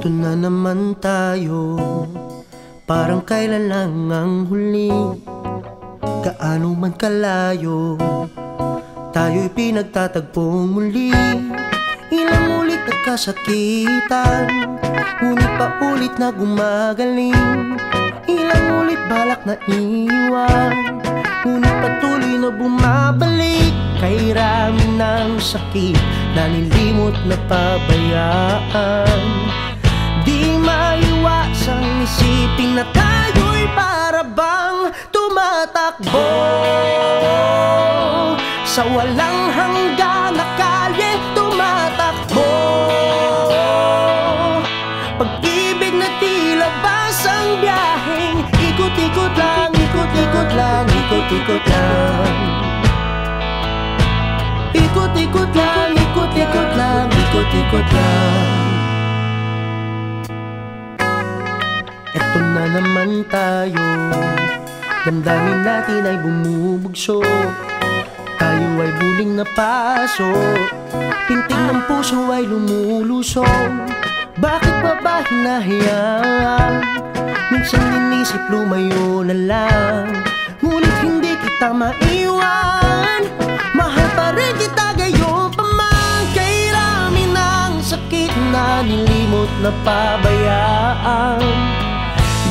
Ito na naman tayo, parang kailan lang ang huli. Gaano man kalayo, tayo'y pinagtatagpong muli. Ilang ulit nagkasakitan, ngunit paulit na gumagaling. Ilang ulit balak na iwan, ngunit patuloy na bumabalik. Kay rami ng sakit na nilimot na pabayaan. Di maiwasang isipin na tayo'y para bang tumatakbo sa walang hanggan na kalye. Tumatakbo, pag-ibig na tila basang biyaheng ikot-ikot lang, ikot-ikot lang, ikot-ikot lang. Ikot-ikot lang, ikot-ikot lang, ikot-ikot lang. Eto na naman tayo, damdamin natin ay bumubugso. Tayo ay buling na paso, pintig ng puso ay lumulusong. Bakit pa ba hinahayaan? Minsan inisip lumayo na lang, ngunit hindi kita maiwan. Mahal pa rin kita gayon pa man. Kay rami ng sakit na nilimot na pabayaan.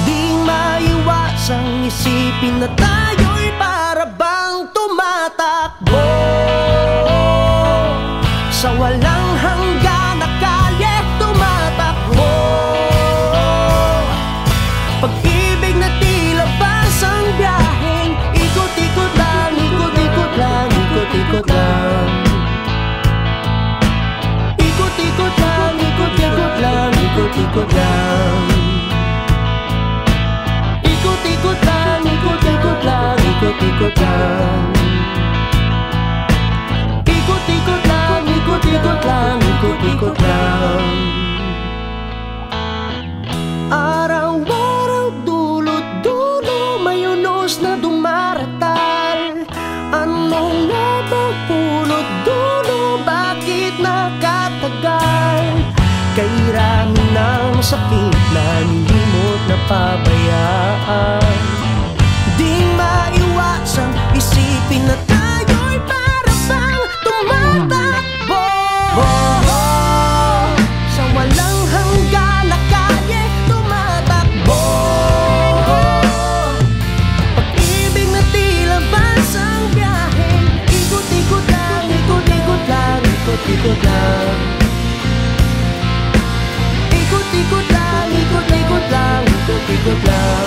Di maiwasang isipin na tayo'y para bang tumatakbo sa walang hanggan na kalye. Tumatakbo, pag-ibig na tila basang biyaheng ikot-ikot lang, ikot-ikot lang, ikot-ikot lang. Ikot-ikot lang, ikot-ikot lang, ikot-ikot lang. Ikot-ikot lang, ikot-ikot lang, ikot-ikot lang. Ikot-ikot lang, ikot-ikot lang, ikot-ikot lang. Araw-araw, dulot-dulo, may unos na dumaratal. Anong nga bang pulot dulo? Bakit nakatagal? Kay rami ng sakit na nilimot na pabayaan. Di maiwasang isipin na tayo'y para bang tumatakbo sa walang hanggan na kalye. Tumatakbo, pag-ibig na tila basang biyaheng ikot-ikot lang, ikot-ikot lang, ikot-ikot lang. Ikot-ikot lang, ikot-ikot lang, ikot-ikot lang.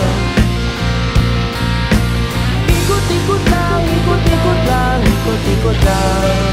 Ikot-ikot lang, ikot-ikot lang, ikot-ikot lang.